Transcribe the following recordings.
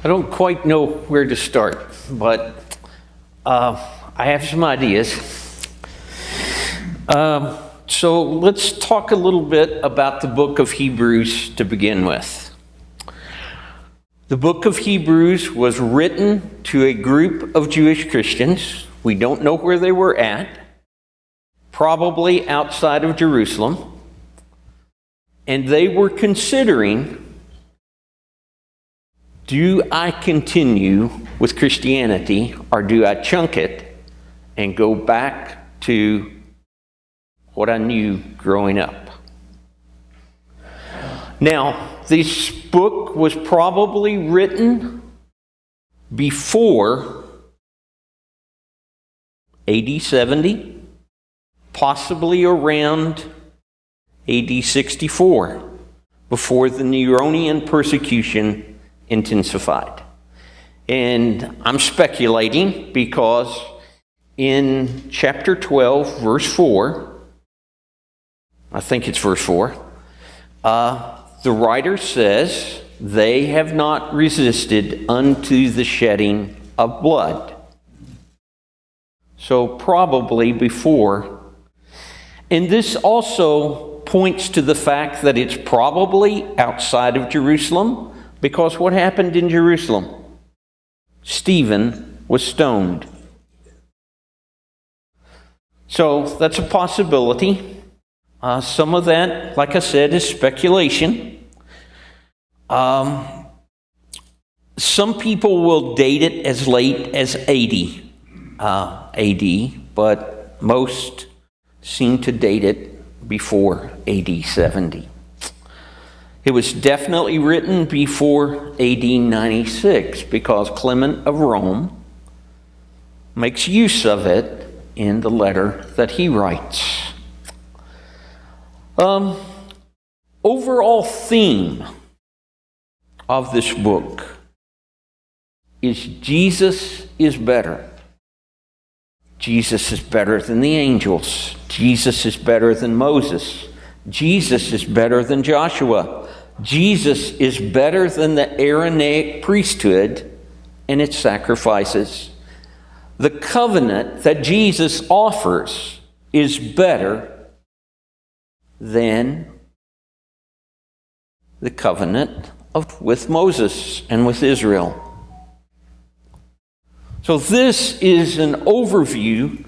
I don't quite know where to start, but I have some ideas. So let's talk a little bit about the book of Hebrews to begin with. The book of Hebrews was written to a group of Jewish Christians. We don't know where they were at, probably outside of Jerusalem. And they were considering, do I continue with Christianity or do I chunk it and go back to what I knew growing up? Now, this book was probably written before AD 70, possibly around AD 64, before the Neronian persecution intensified. And I'm speculating because in chapter 12, verse 4, I think it's verse 4, the writer says, they have not resisted unto the shedding of blood. So probably before. And this also points to the fact that it's probably outside of Jerusalem, because what happened in Jerusalem? Stephen was stoned. So that's a possibility. Some of that, like I said, is speculation. Some people will date it as late as 80 AD, but most seem to date it before AD 70. It was definitely written before AD 96 because Clement of Rome makes use of it in the letter that he writes. Overall theme of this book is Jesus is better. Jesus is better than the angels. Jesus is better than Moses. Jesus is better than Joshua. Jesus is better than the Aaronic priesthood and its sacrifices. The covenant that Jesus offers is better than the covenant with Moses and with Israel. So this is an overview,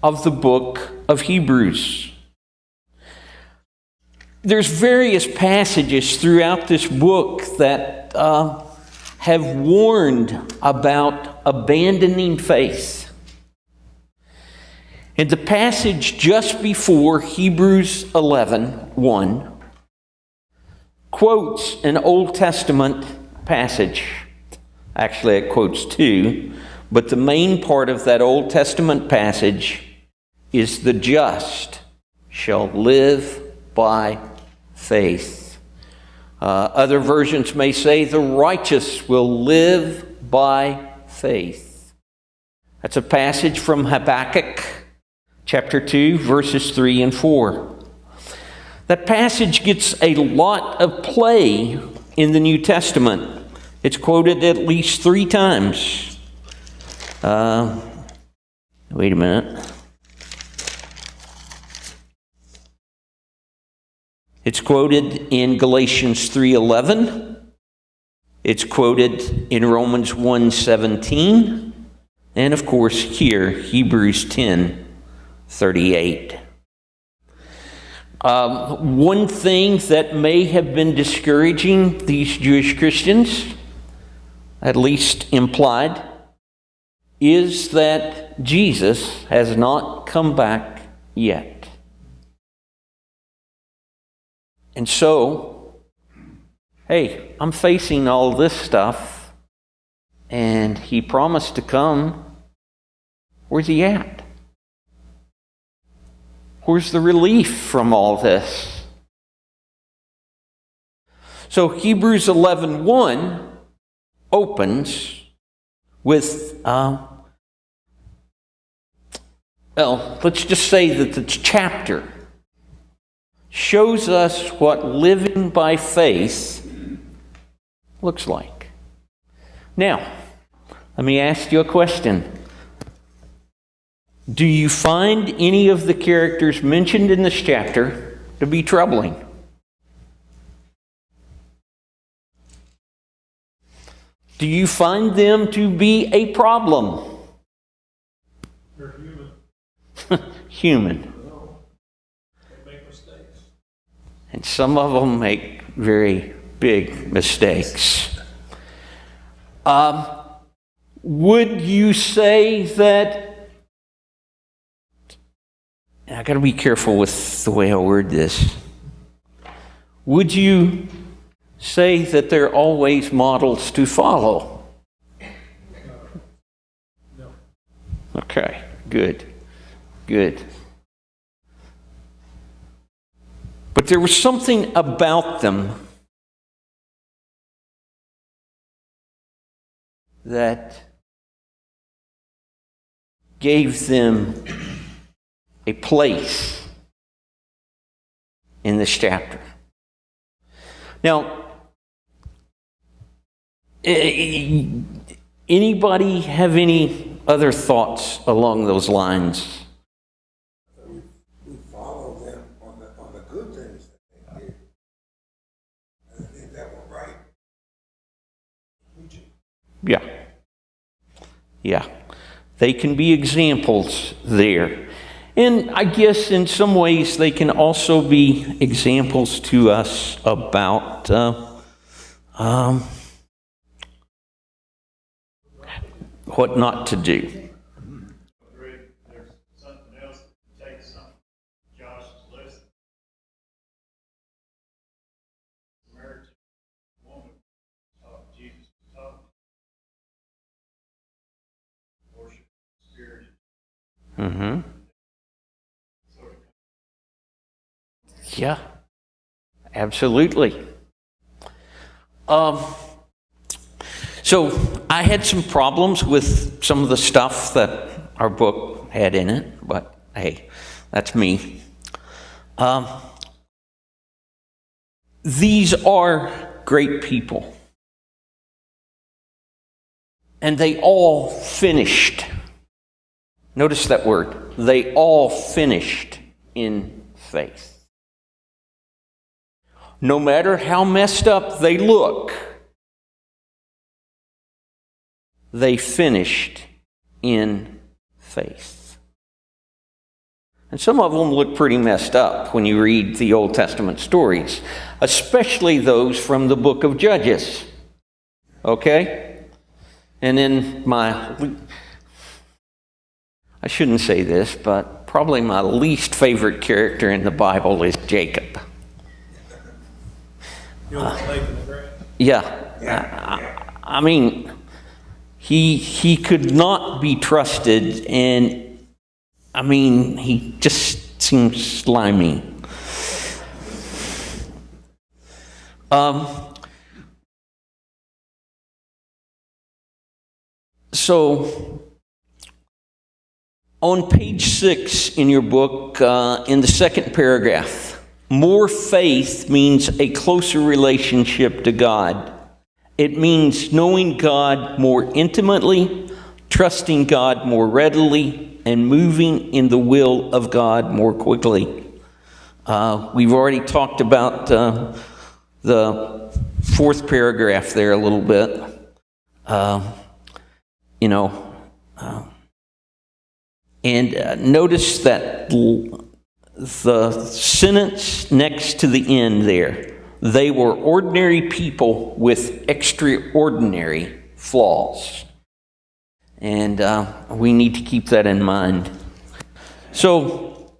of the book of Hebrews. There's various passages throughout this book that have warned about abandoning faith. And the passage just before Hebrews 11:1 quotes an Old Testament passage. Actually, it quotes two, but the main part of that Old Testament passage is the just shall live by faith. Other versions may say the righteous will live by faith. That's a passage from Habakkuk chapter 2, verses 3 and 4. That passage gets a lot of play in the New Testament. It's quoted at least 3 times. Wait a minute. It's quoted in Galatians 3:11. It's quoted in Romans 1:17. And of course here, Hebrews 10:38. One thing that may have been discouraging these Jewish Christians, at least implied, is that Jesus has not come back yet. And so, hey, I'm facing all this stuff, and he promised to come. Where's he at? Where's the relief from all this? So Hebrews 11:1 opens with, let's just say that the chapter shows us what living by faith looks like. Now, let me ask you a question. Do you find any of the characters mentioned in this chapter to be troubling? Do you find them to be a problem? They're human. Human. No. They make mistakes. And some of them make very big mistakes. Would you say that, I got to be careful with the way I word this. Would you say that they're always models to follow? No. Okay, good. But there was something about them that gave them a place in this chapter. Now, anybody have any other thoughts along those lines? We follow them on the good things that they did. And I think that were right. Yeah. They can be examples there. And I guess in some ways they can also be examples to us about what not to do. There's something else that takes some Josh's list. Samaritan woman taught Jesus taught worship spirit. Mm-hmm. Yeah, absolutely. So I had some problems with some of the stuff that our book had in it, but hey, that's me. These are great people. And they all finished. Notice that word. They all finished in faith. No matter how messed up they look, they finished in faith. And some of them look pretty messed up when you read the Old Testament stories, especially those from the book of Judges. Okay? And then I shouldn't say this, but probably my least favorite character in the Bible is Jacob. Yeah. I mean, he could not be trusted, and I mean, he just seems slimy. So, on page 6 in your book, in the second paragraph, more faith means a closer relationship to God. It means knowing God more intimately, trusting God more readily, and moving in the will of God more quickly. We've already talked about the fourth paragraph there a little bit. And notice that the sentence next to the end there, they were ordinary people with extraordinary flaws. And we need to keep that in mind. So,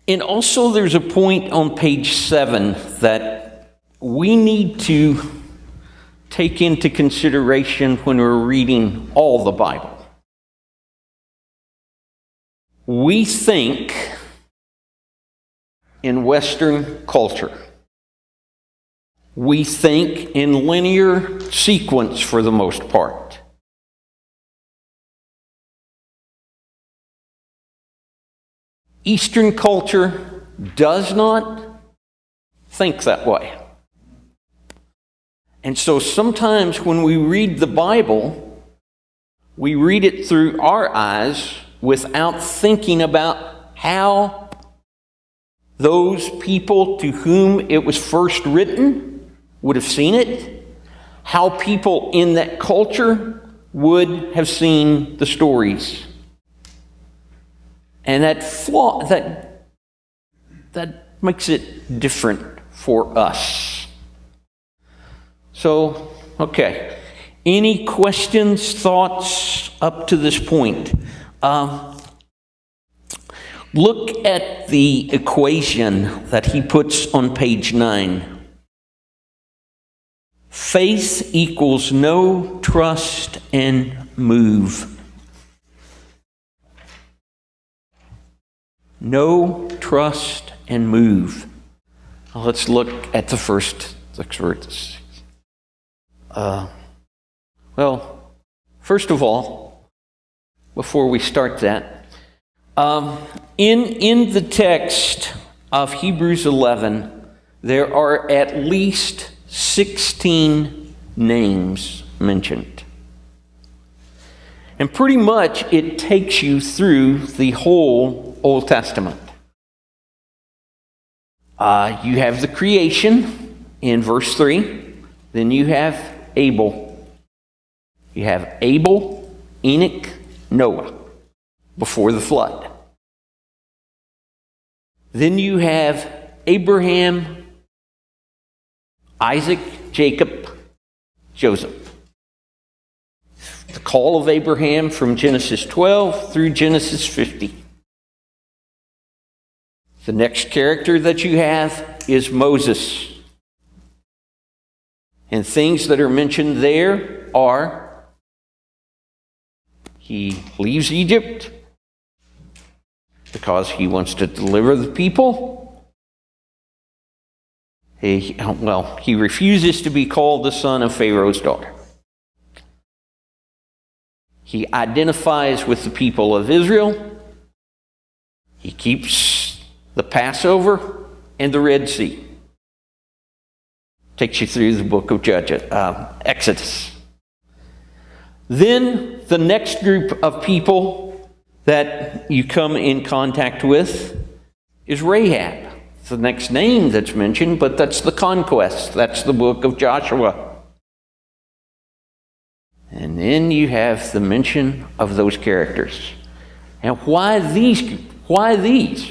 and also there's a point on page 7 that we need to take into consideration when we're reading all the Bible. We think in Western culture. We think in linear sequence for the most part. Eastern culture does not think that way. And so sometimes when we read the Bible, we read it through our eyes without thinking about how those people to whom it was first written would have seen it, how people in that culture would have seen the stories. And that makes it different for us. So, okay. Any questions, thoughts up to this point? Look at the equation that he puts on page 9. Faith equals know, trust, and move. Know, trust, and move. Let's look at the first 6 words. Well, first of all, before we start that, in the text of Hebrews 11, there are at least 16 names mentioned. And pretty much it takes you through the whole Old Testament. You have the creation in verse 3. Then you have Abel. You have Abel, Enoch, Noah, before the flood. Then you have Abraham, Isaac, Jacob, Joseph. The call of Abraham from Genesis 12 through Genesis 50. The next character that you have is Moses. And things that are mentioned there are he leaves Egypt because he wants to deliver the people. He refuses to be called the son of Pharaoh's daughter. He identifies with the people of Israel. He keeps the Passover and the Red Sea. Takes you through the book of Exodus. Then the next group of people that you come in contact with is Rahab. It's the next name that's mentioned, but that's the conquest. That's the book of Joshua. And then you have the mention of those characters. And why these? Why these?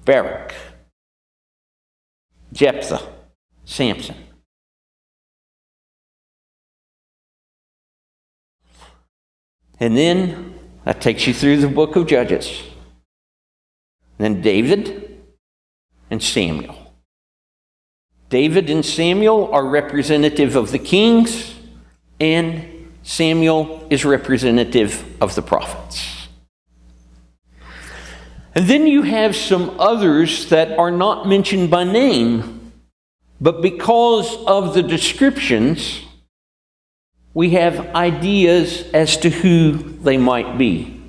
Barak, Jephthah, Samson. And then that takes you through the book of Judges. Then David and Samuel. David and Samuel are representative of the kings, and Samuel is representative of the prophets. And then you have some others that are not mentioned by name, but because of the descriptions, we have ideas as to who they might be.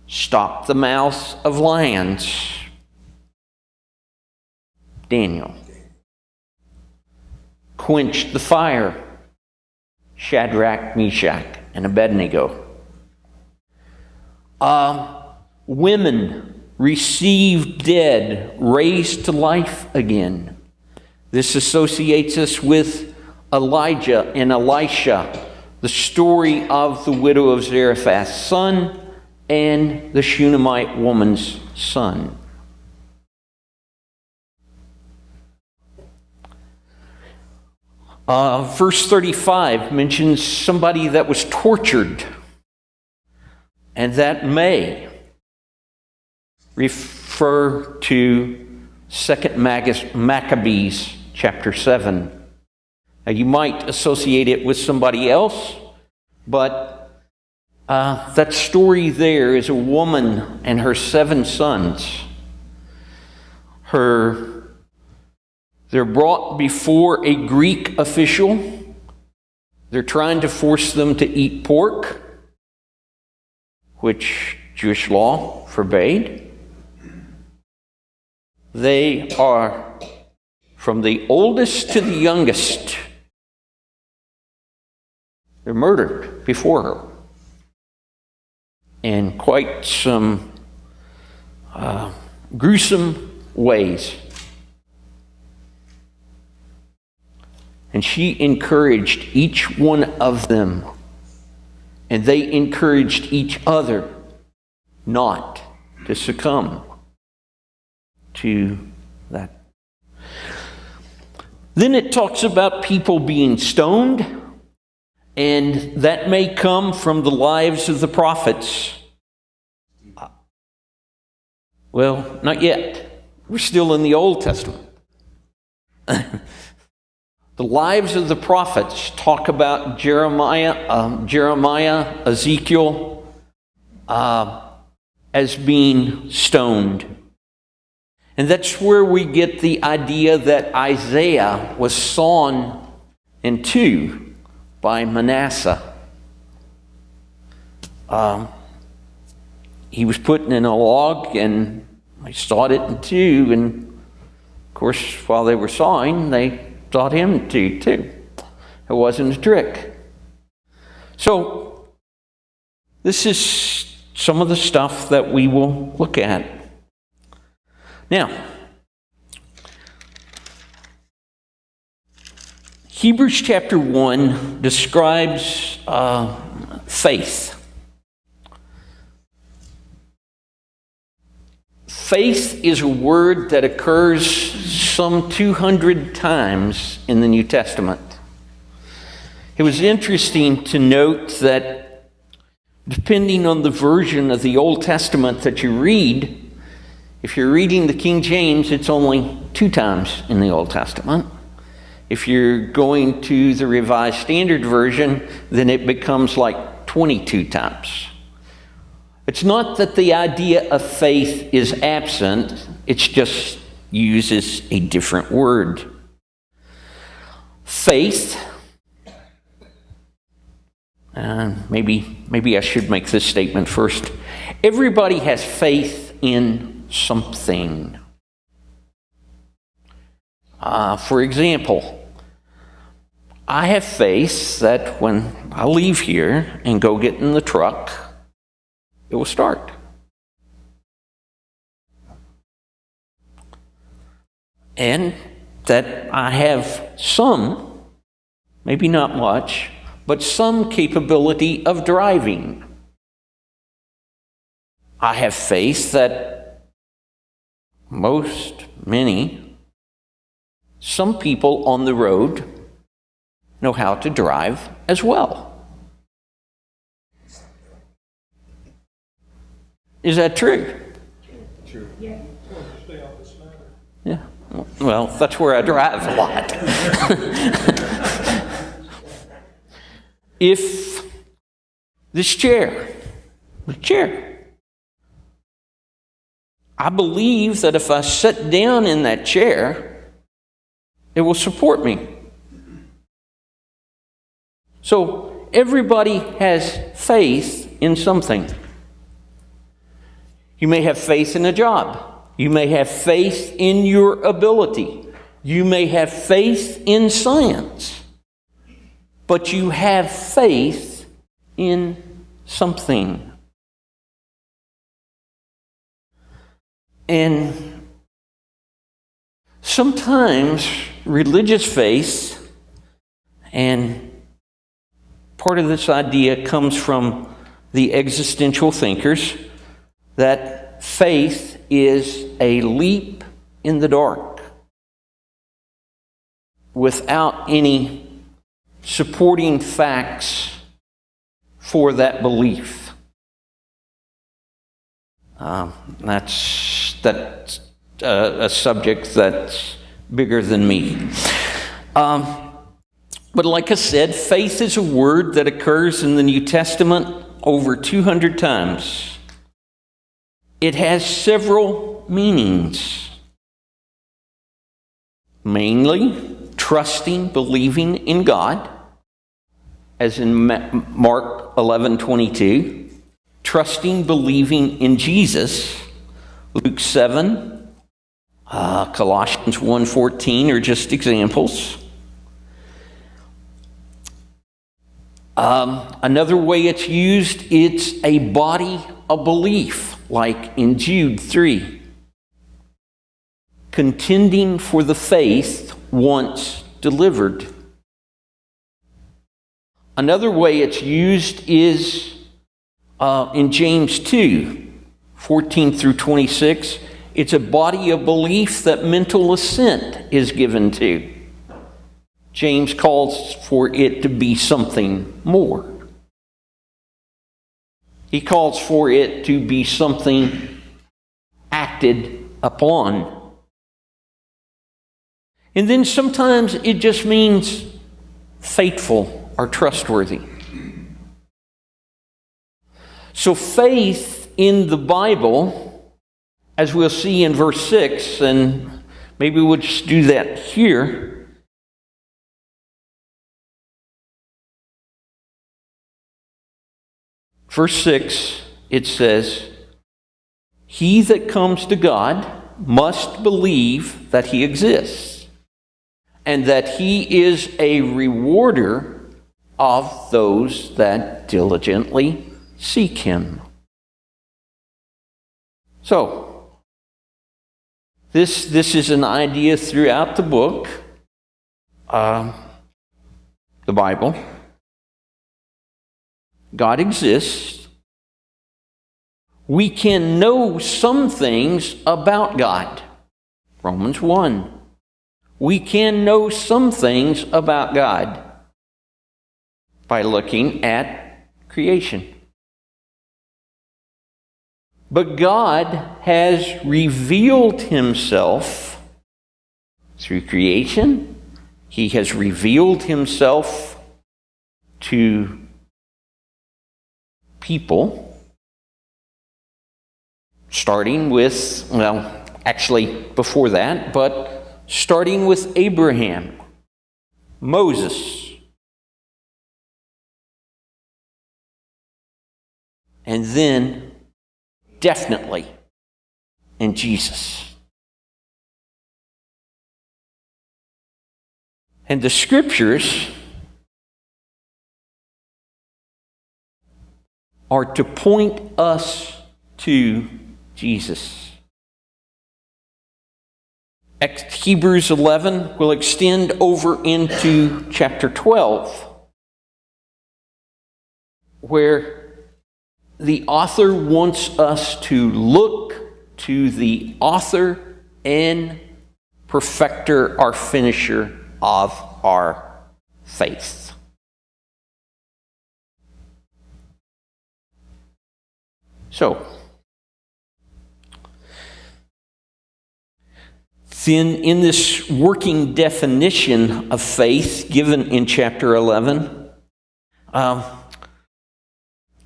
Stop the mouths of lions. Daniel. Quench the fire. Shadrach, Meshach, and Abednego. Women received dead, raised to life again. This associates us with Elijah and Elisha, the story of the widow of Zarephath's son and the Shunammite woman's son. Verse 35 mentions somebody that was tortured, and that may refer to 2 Maccabees chapter 7. Now, you might associate it with somebody else, but that story there is a woman and her 7 sons. They're brought before a Greek official. They're trying to force them to eat pork, which Jewish law forbade. They are from the oldest to the youngest. They're murdered before her. In quite some gruesome ways. And she encouraged each one of them, and they encouraged each other not to succumb to that. Then it talks about people being stoned, and that may come from the lives of the prophets. Well, not yet. We're still in the Old Testament. The lives of the prophets talk about Jeremiah, Ezekiel, as being stoned. And that's where we get the idea that Isaiah was sawn in two by Manasseh. He was put in a log and they sawed it in two, and of course while they were sawing they sawed him in two too. It wasn't a trick. So this is some of the stuff that we will look at. Now, Hebrews chapter 1 describes faith. Faith is a word that occurs some 200 times in the New Testament. It was interesting to note that depending on the version of the Old Testament that you read, if you're reading the King James, it's only 2 times in the Old Testament. If you're going to the Revised Standard Version, then it becomes like 22 times. It's not that the idea of faith is absent, it's just uses a different word. Faith, maybe I should make this statement first. Everybody has faith in something. For example, I have faith that when I leave here and go get in the truck, it will start. And that I have some, maybe not much, but some capability of driving. I have faith that some people on the road know how to drive as well. Is that true? True. Yeah. Stay off this matter. Yeah. Well, that's where I drive a lot. If this chair, I believe that if I sit down in that chair, it will support me. So everybody has faith in something. You may have faith in a job. You may have faith in your ability. You may have faith in science. But you have faith in something. And sometimes religious faith, and part of this idea comes from the existential thinkers, that faith is a leap in the dark without any supporting facts for that belief. That's a subject that's bigger than me. But like I said, faith is a word that occurs in the New Testament over 200 times. It has several meanings. Mainly, trusting, believing in God, as in Mark 11:22. Trusting, believing in Jesus, Luke 7, Colossians 1:14 are just examples. Another way it's used, it's a body of belief, like in Jude 3. Contending for the faith once delivered. Another way it's used is in James 2:14 through 26. It's a body of belief that mental assent is given to. James calls for it to be something more. He calls for it to be something acted upon. And then sometimes it just means faithful or trustworthy. So faith in the Bible, as we'll see in verse 6, and maybe we'll just do that here. Verse 6, it says, "He that comes to God must believe that he exists, and that he is a rewarder of those that diligently seek him." So, this is an idea throughout the book, the Bible. God exists. We can know some things about God. Romans 1. We can know some things about God by looking at creation. But God has revealed himself through creation. He has revealed himself to people, starting with, well, actually before that, but starting with Abraham, Moses, and then definitely in Jesus. And the scriptures are to point us to Jesus. Hebrews 11 will extend over into chapter 12, where the author wants us to look to the author and perfecter, our finisher of our faith. So, then in this working definition of faith given in chapter 11,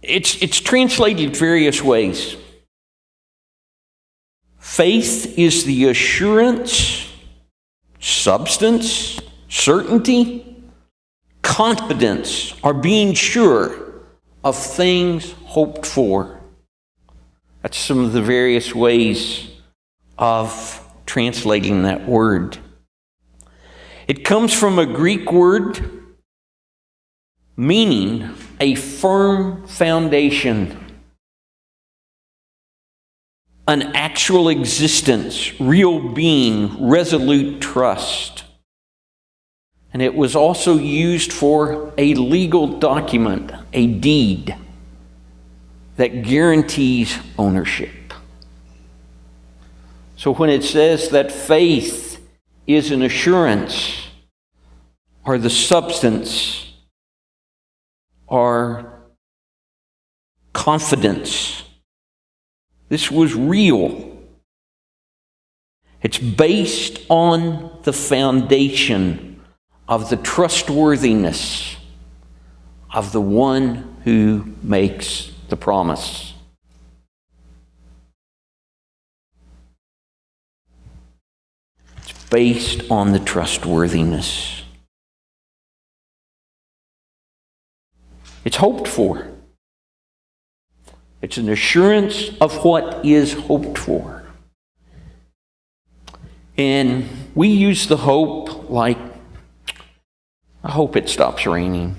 it's translated various ways. Faith is the assurance, substance, certainty, confidence, or being sure of things hoped for. That's some of the various ways of translating that word. It comes from a Greek word meaning a firm foundation, an actual existence, real being, resolute trust. And it was also used for a legal document, a deed that guarantees ownership. So when it says that faith is an assurance, or the substance, or confidence, this was real. It's based on the foundation of the trustworthiness of the one who makes the promise. It's based on the trustworthiness. It's hoped for. It's an assurance of what is hoped for. And we use the hope like, I hope it stops raining.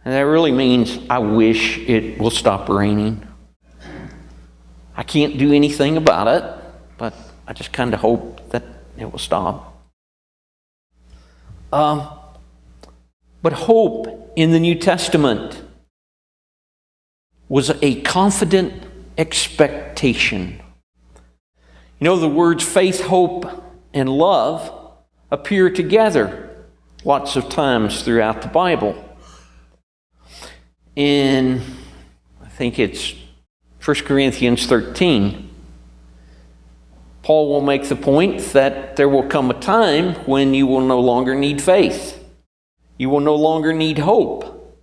And that really means I wish it will stop raining. I can't do anything about it, but I just kind of hope that it will stop. But hope in the New Testament was a confident expectation. You know, the words faith, hope, and love appear together lots of times throughout the Bible. In, I think it's 1 Corinthians 13, Paul will make the point that there will come a time when you will no longer need faith. You will no longer need hope,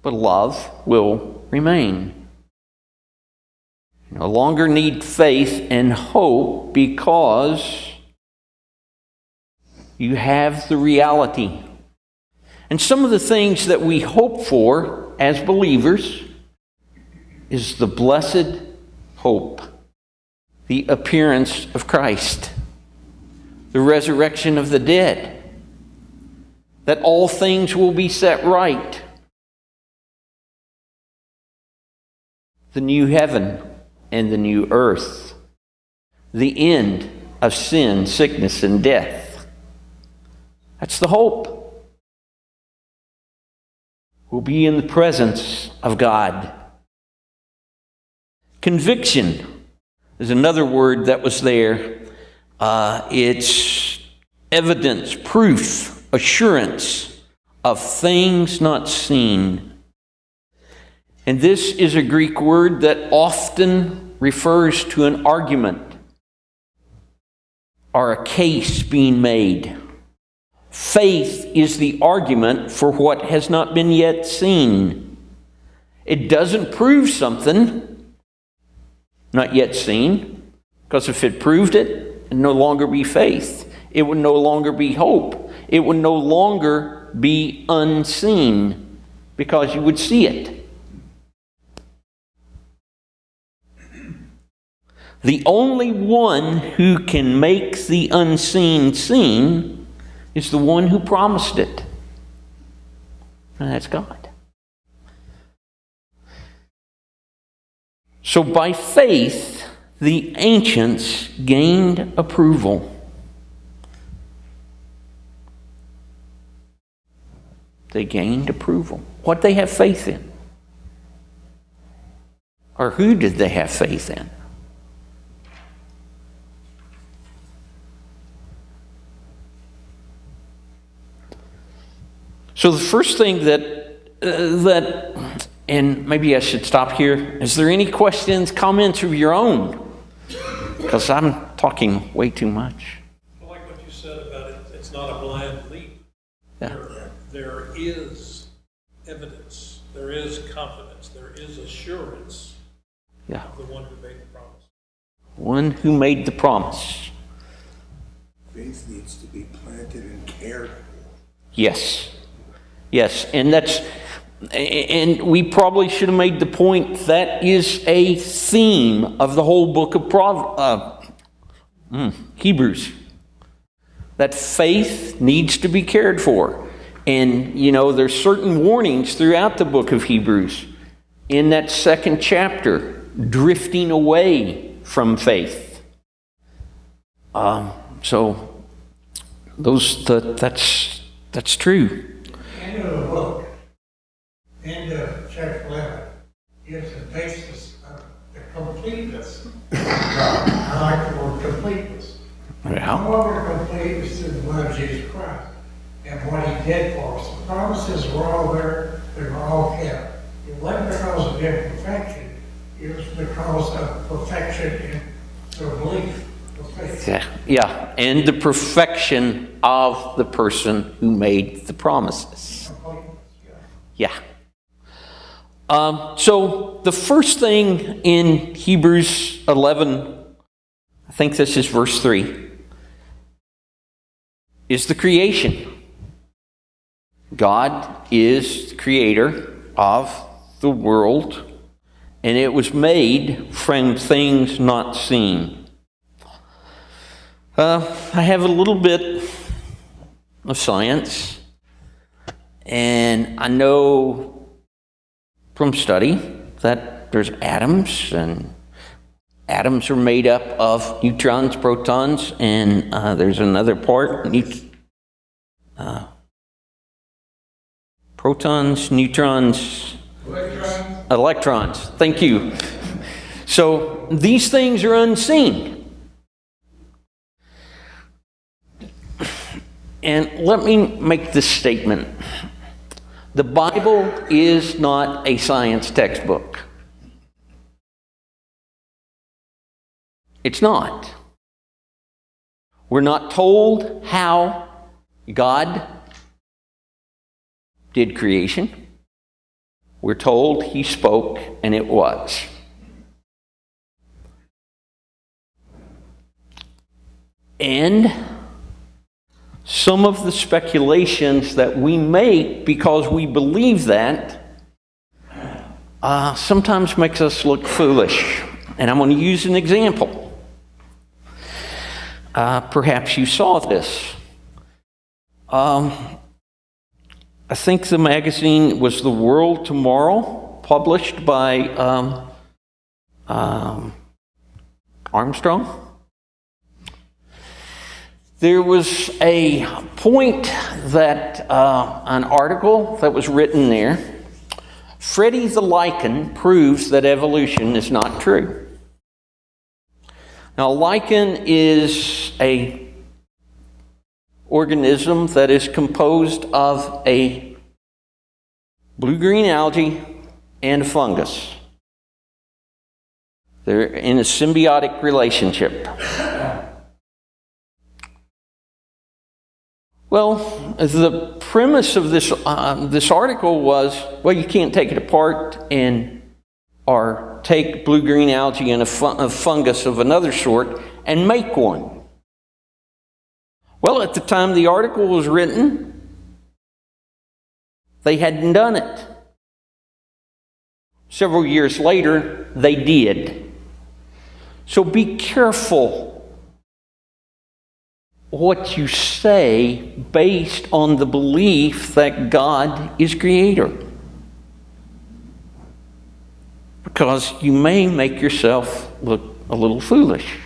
but love will remain. You no longer need faith and hope because you have the reality. And some of the things that we hope for as believers is the blessed hope, the appearance of Christ, the resurrection of the dead, that all things will be set right, the new heaven and the new earth, the end of sin, sickness, and death. That's the hope. We'll be in the presence of God. Conviction is another word that was there. It's evidence, proof, assurance of things not seen. And this is a Greek word that often refers to an argument or a case being made. Faith is the argument for what has not been yet seen. It doesn't prove something not yet seen, because if it proved it, it would no longer be faith. It would no longer be hope. It would no longer be unseen, because you would see it. The only one who can make the unseen seen is the one who promised it. And that's God. So by faith, the ancients gained approval. They gained approval. What did they have faith in? Or who did they have faith in? So the first thing that, and maybe I should stop here. Is there any questions, comments of your own? Because I'm talking way too much. I like what you said about it. It's not a blind leap. Yeah. There is evidence. There is confidence. There is assurance Yeah. of the one who made the promise. One who made the promise. Faith needs to be planted and cared for. Yes. Yes. And we probably should have made the point that is a theme of the whole book of Hebrews. That faith needs to be cared for. And, you know, there's certain warnings throughout the book of Hebrews. In that second chapter, drifting away from faith. So that's true. End of the book, end of chapter 11, gives the basis of the completeness of God. I like the word completeness. Yeah. No other completeness than the blood of Jesus Christ and what He did for us. The promises were all there, they were all kept. It wasn't because of imperfection, it was because of perfection in their belief of faith. Yeah. And the perfection of the person who made the promises. Yeah. So the first thing in Hebrews 11, I think this is verse 3, is the creation. God is the creator of the world, and it was made from things not seen. I have a little bit of science, and I know from study that there's atoms, and atoms are made up of neutrons, protons, and there's another part, protons, neutrons, electrons. Thank you. So these things are unseen. And let me make this statement. The Bible is not a science textbook. It's not. We're not told how God did creation. We're told He spoke and it was. And some of the speculations that we make because we believe that sometimes makes us look foolish. And I'm going to use an example. Perhaps you saw this. I think the magazine was The World Tomorrow, published by Armstrong. There was a point that an article that was written there, Freddie the lichen proves that evolution is not true. Now, lichen is a organism that is composed of a blue-green algae and a fungus. They're in a symbiotic relationship. Well, the premise of this article was, well, you can't take it apart or take blue-green algae and a fungus of another sort and make one. Well, at the time the article was written, they hadn't done it. Several years later, they did. So be careful what you say based on the belief that God is creator. Because you may make yourself look a little foolish.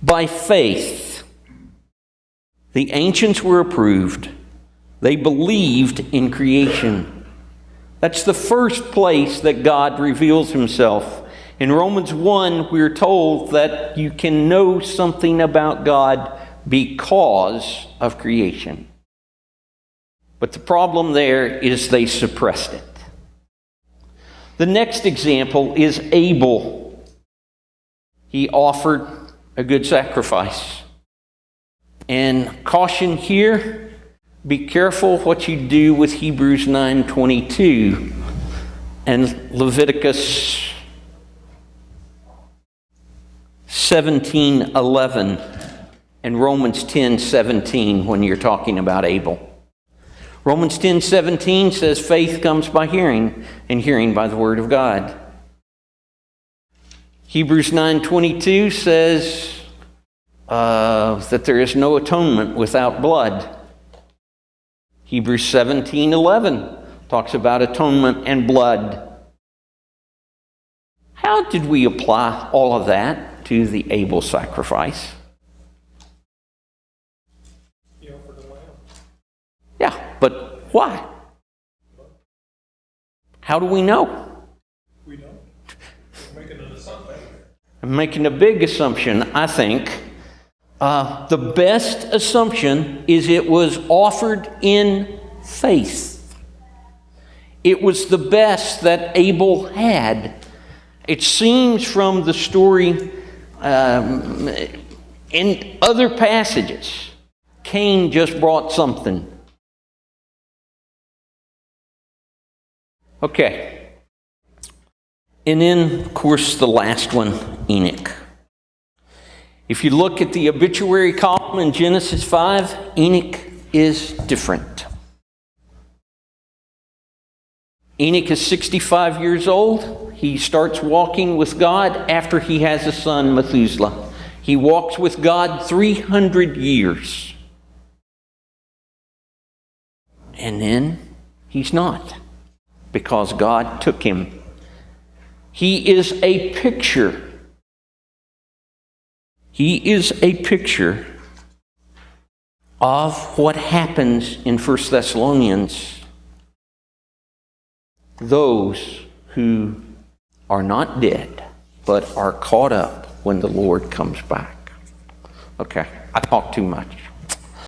By faith, the ancients were approved. They believed in creation. That's the first place that God reveals Himself. In Romans 1, we're told that you can know something about God because of creation. But the problem there is they suppressed it. The next example is Abel. He offered a good sacrifice. And caution here, be careful what you do with Hebrews 9:22 and Leviticus 17:11 and Romans 10:17 when you're talking about Abel. Romans 10:17 says faith comes by hearing, and hearing by the word of God. Hebrews 9:22 says that there is no atonement without blood. Hebrews 17:11 talks about atonement and blood. How did we apply all of that to the Abel sacrifice? He offered a lamb. Yeah, but why? How do we know? We don't. We're making an assumption. I'm making a big assumption, I think. The best assumption is it was offered in faith. It was the best that Abel had. It seems from the story in other passages, Cain just brought something. Okay. And then, of course, the last one, Enoch. If you look at the obituary column in Genesis 5, Enoch is different. Enoch is 65 years old. He starts walking with God after he has a son, Methuselah. He walks with God 300 years. And then he's not, because God took him. He is a picture. He is a picture of what happens in 1 Thessalonians. Those who are not dead, but are caught up when the Lord comes back. Okay, I talked too much.